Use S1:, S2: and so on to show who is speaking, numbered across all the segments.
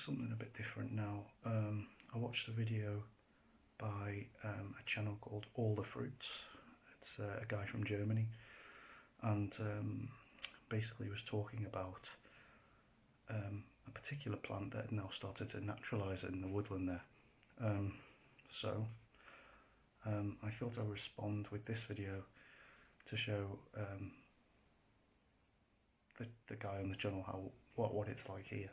S1: something a bit different now. I watched a video by a channel called All the Fruits. It's a guy from Germany, and basically was talking about a particular plant that had now started to naturalise in the woodland there. So I thought I'd respond with this video to show the guy on the channel what it's like here.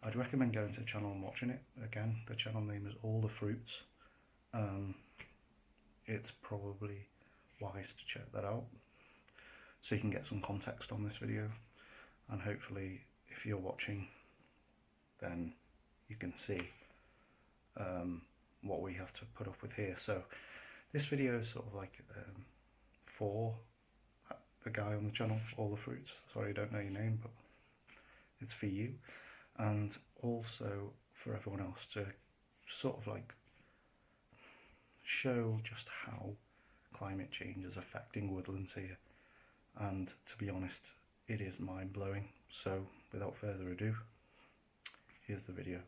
S1: I'd recommend going to the channel and watching it. Again, the channel name is All the Fruits. It's probably wise to check that out so you can get some context on this video, and hopefully if you're watching then you can see what we have to put up with here. So this video is sort of like for the guy on the channel, All the Fruits. Sorry, I don't know your name, but it's for you, and also for everyone else to sort of like show just how climate change is affecting woodlands here. And to be honest, it is mind-blowing. So without further ado, here's the video.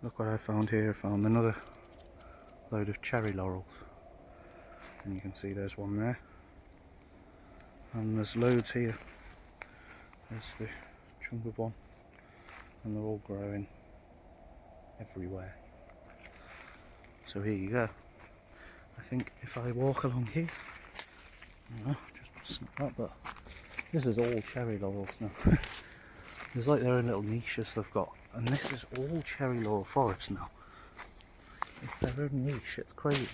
S1: Look what I found here. I found another load of cherry laurels, and you can see there's one there, and there's loads here. There's the chunk of one, and they're all growing everywhere. So here you go. I think if I walk along here, just snap that, but this is all cherry laurels now. There's like their own little niches they've got, and this is all cherry laurel forest now. It's their own niche, it's crazy.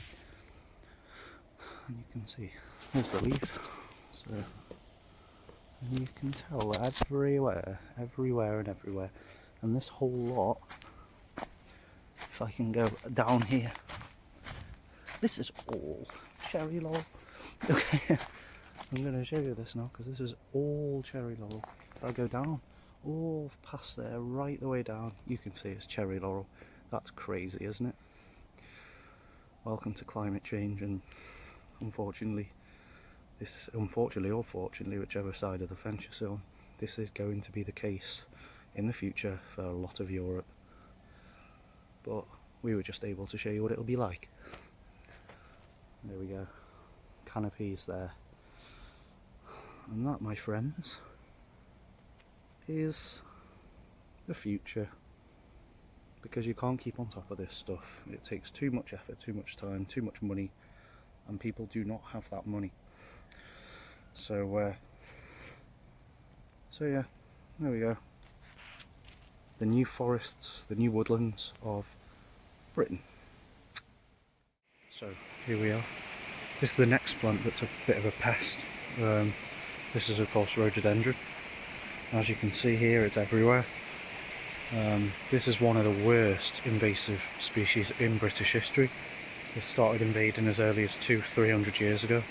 S1: And you can see, there's the leaf. So, and you can tell everywhere, and everywhere. And this whole lot, if I can go down here, this is all cherry laurel. Okay, I'm going to show you this now because this is all cherry laurel. If I go down, all past there, right the way down, you can see it's cherry laurel. That's crazy, isn't it? Welcome to climate change, and unfortunately or fortunately, whichever side of the fence you're still on, this is going to be the case in the future for a lot of Europe. But we were just able to show you what it'll be like. There we go, canopies there. And that, my friends, is the future, because you can't keep on top of this stuff. It takes too much effort, too much time, too much money, and people do not have that money. So yeah, there we go. The new forests, the new woodlands of Britain. So here we are. This is the next plant that's a bit of a pest. This is of course rhododendron. As you can see here, it's everywhere. This is one of the worst invasive species in British history. It started invading as early as 200-300 years ago.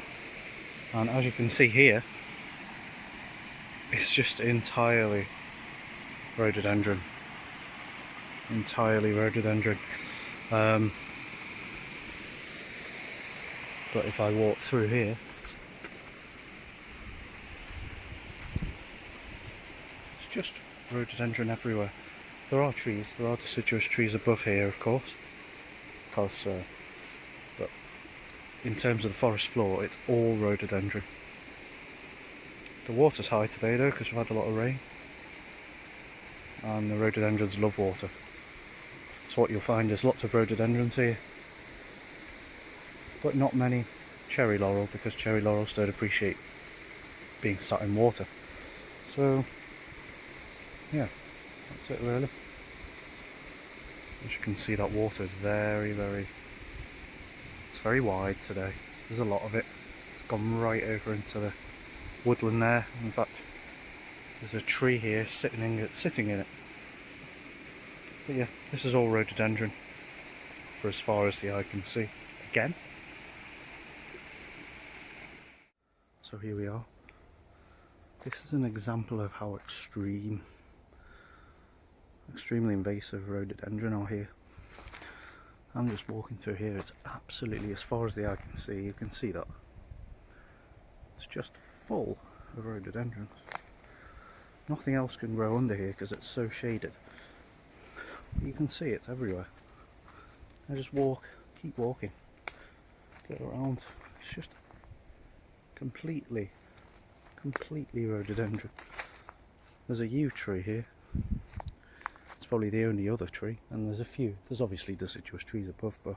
S1: And as you can see here, it's just entirely rhododendron. Entirely rhododendron. But if I walk through here, it's just rhododendron everywhere. There are trees, there are deciduous trees above here, of course, because but in terms of the forest floor, it's all rhododendron. The water's high today though, because we've had a lot of rain, and the rhododendrons love water. So what you'll find is lots of rhododendrons here, but not many cherry laurel, because cherry laurels don't appreciate being sat in water. So yeah, that's it really. As you can see, that water is it's very wide today. There's a lot of it. It's gone right over into the woodland there. In fact, there's a tree here sitting in it. But yeah, this is all rhododendron for as far as the eye can see. Again. So here we are. This is an example of how extremely invasive rhododendron are here. I'm just walking through here. It's absolutely, as far as the eye can see, you can see that. It's just full of rhododendrons. Nothing else can grow under here because it's so shaded. can see it's everywhere. I just keep walking, get around. It's just completely rhododendron. There's a yew tree here. It's probably the only other tree, and there's a few. There's obviously deciduous trees above, but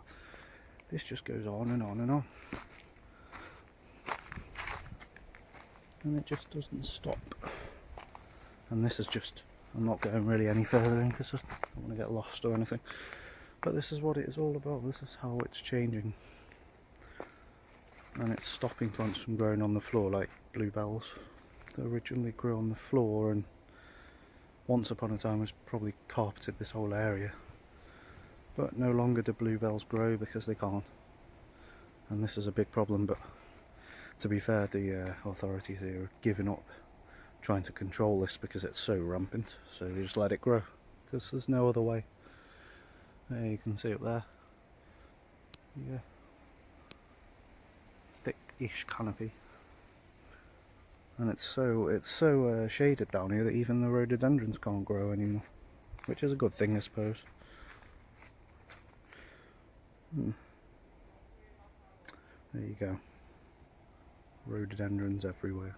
S1: this just goes on and on and on. And it just doesn't stop. And this is just, I'm not going really any further in because I don't want to get lost or anything. But this is what it is all about. This is how it's changing. And it's stopping plants from growing on the floor like bluebells. They originally grew on the floor and once upon a time was probably carpeted this whole area. But no longer do bluebells grow because they can't. And this is a big problem, but to be fair, the authorities here are giving up trying to control this because it's so rampant, so they just let it grow because there's no other way. There you can see up there, yeah, thick-ish canopy, and it's so shaded down here that even the rhododendrons can't grow anymore, which is a good thing, I suppose. There you go, rhododendrons everywhere.